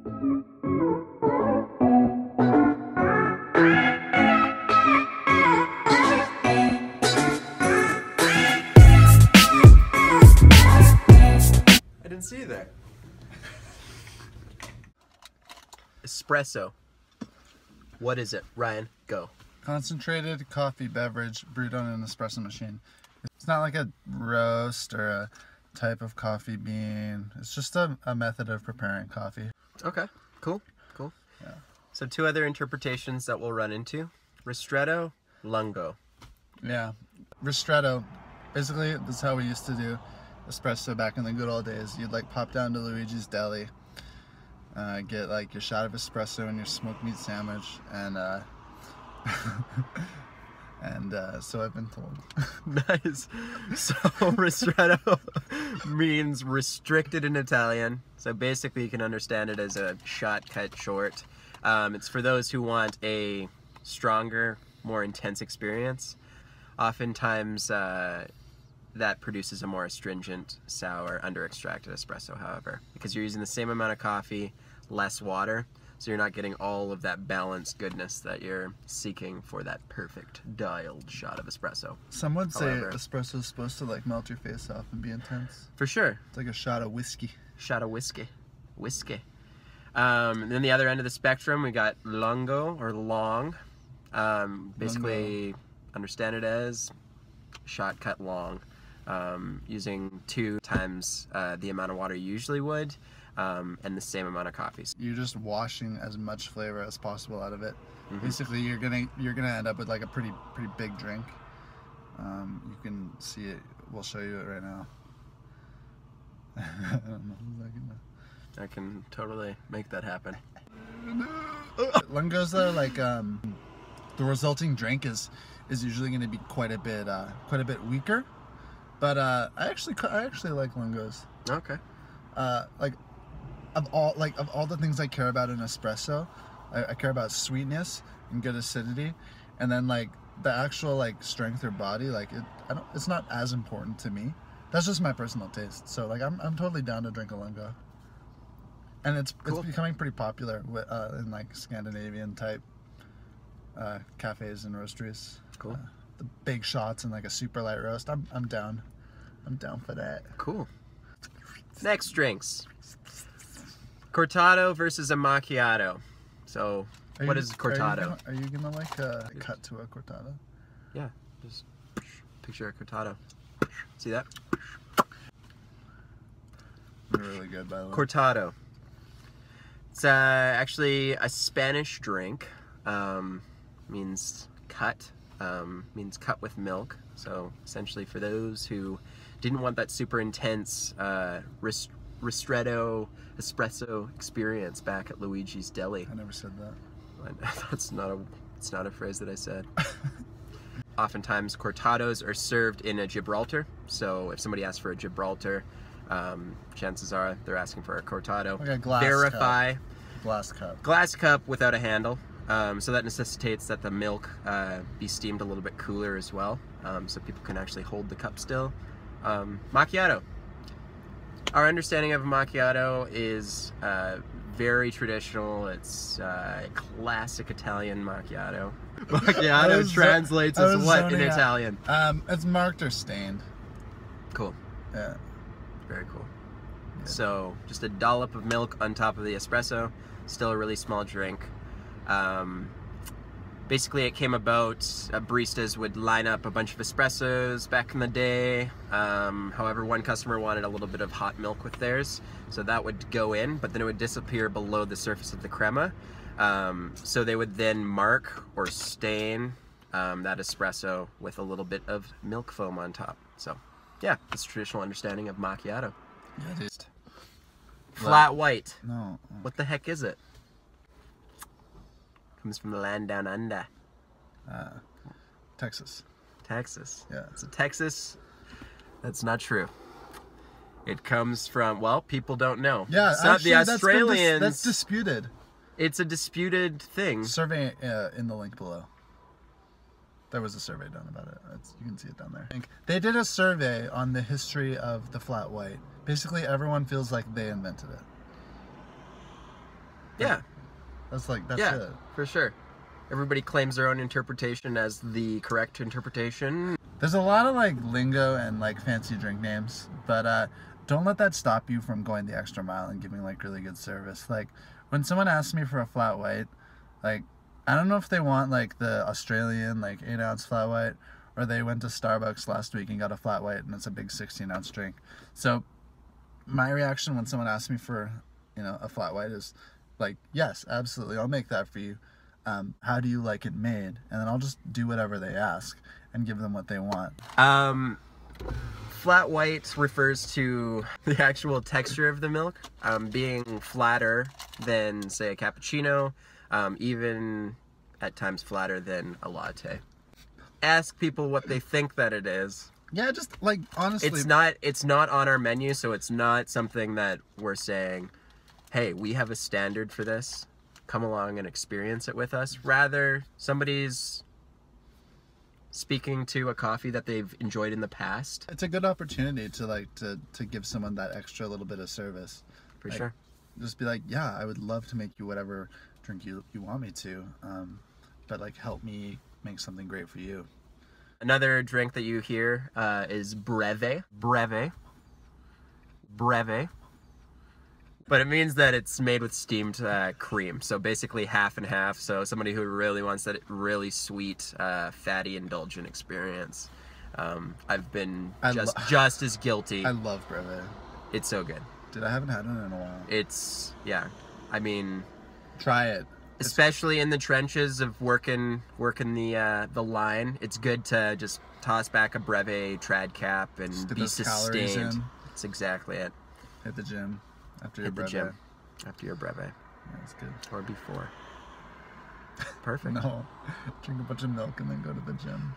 I didn't see you there. Espresso. What is it? Ryan, go. Concentrated coffee beverage brewed on an espresso machine. It's not like a roast or a type of coffee bean. It's just a method of preparing coffee. Okay, cool, cool. Yeah. So 2 other interpretations that we'll run into. Ristretto, lungo. Yeah. Ristretto. Basically, that's how we used to do espresso back in the good old days. You'd like pop down to Luigi's Deli, get like your shot of espresso and your smoked meat sandwich, and so I've been told. Nice. So ristretto means restricted in Italian. So basically you can understand it as a shot cut short. It's for those who want a stronger, more intense experience. Oftentimes that produces a more astringent, sour, under-extracted espresso, however, because you're using the same amount of coffee, less water, so you're not getting all of that balanced goodness that you're seeking for that perfect dialed shot of espresso. Some would say espresso is supposed to like melt your face off and be intense. For sure. It's like a shot of whiskey. Shot of whiskey. Then the other end of the spectrum, we got lungo, or long. Basically, understand it as shot cut long. Using 2 times the amount of water you usually would, and the same amount of coffee. You're just washing as much flavor as possible out of it. Mm-hmm. Basically, you're gonna end up with like a pretty big drink. You can see it. We'll show you it right now. I don't know who's that gonna... I can totally make that happen. Lungos though, like the resulting drink is usually going to be quite a bit weaker. But I actually like lungos. Okay. Like of all the things I care about in espresso, I care about sweetness and good acidity, and then like the actual like strength or body, like it's not as important to me. That's just my personal taste. So like I'm totally down to drink a lungo. And it's becoming pretty popular in like Scandinavian type cafes and roasteries. Cool. The big shots and like a super light roast. I'm down. I'm down for that. Cool. Next drinks. Cortado versus a macchiato. So, what is cortado? Are you gonna like cut to a cortado? Yeah. Just picture a cortado. See that? They're really good, by the way. Cortado. It's actually a Spanish drink. Means cut. Means cut with milk. So essentially for those who didn't want that super intense ristretto espresso experience back at Luigi's Deli. I never said that. It's not a phrase that I said. Oftentimes cortados are served in a Gibraltar. So if somebody asks for a Gibraltar, chances are they're asking for a cortado. Like a glass Verify. Cup. Glass cup. Glass cup without a handle. So that necessitates that the milk be steamed a little bit cooler as well, so people can actually hold the cup still. Macchiato. Our understanding of a macchiato is very traditional. It's classic Italian macchiato. Macchiato translates as what in Italian? It's marked or stained. Cool. Yeah. Very cool. Yeah. So just a dollop of milk on top of the espresso. Still a really small drink. Basically it came about, baristas would line up a bunch of espressos back in the day. However, one customer wanted a little bit of hot milk with theirs, so that would go in, but then it would disappear below the surface of the crema. So they would then mark or stain that espresso with a little bit of milk foam on top. So yeah, that's a traditional understanding of macchiato. Yeah, dude. Flat white. No. What the heck is it? Comes from the land down under. Texas. Texas. Yeah. So Texas, that's not true. It comes from, well, people don't know. Yeah, it's not actually, the Australians. That's disputed. It's a disputed thing. Survey in the link below. There was a survey done about it. You can see it down there. They did a survey on the history of the flat white. Basically, everyone feels like they invented it. Yeah. That's it. For sure. Everybody claims their own interpretation as the correct interpretation. There's a lot of like lingo and like fancy drink names, but don't let that stop you from going the extra mile and giving like really good service. Like when someone asks me for a flat white, like I don't know if they want like the Australian like 8-ounce flat white, or they went to Starbucks last week and got a flat white and it's a big 16-ounce drink. So my reaction when someone asks me for, you know, a flat white is like, yes, absolutely, I'll make that for you. How do you like it made? And then I'll just do whatever they ask and give them what they want. Flat white refers to the actual texture of the milk, being flatter than, say, a cappuccino, even at times flatter than a latte. Ask people what they think that it is. Yeah, just like honestly, it's not on our menu, so it's not something that we're saying, hey, we have a standard for this, come along and experience it with us. Rather, somebody's speaking to a coffee that they've enjoyed in the past. It's a good opportunity to like to give someone that extra little bit of service. For like, sure. Just be like, yeah, I would love to make you whatever drink you want me to, but like help me make something great for you. Another drink that you hear is breve. Breve. Breve. But it means that it's made with steamed cream. So basically half and half. So somebody who really wants that really sweet, fatty, indulgent experience. I've been just as guilty. I love breve. It's so good. Dude, I haven't had it in a while. It's, yeah. I mean... Try it. Especially in the trenches of working the line, it's good to just toss back a breve trad cap and be sustained. That's exactly it. Hit the gym after your breve. After your breve. Yeah, that's good. Or before. Perfect. No, drink a bunch of milk and then go to the gym.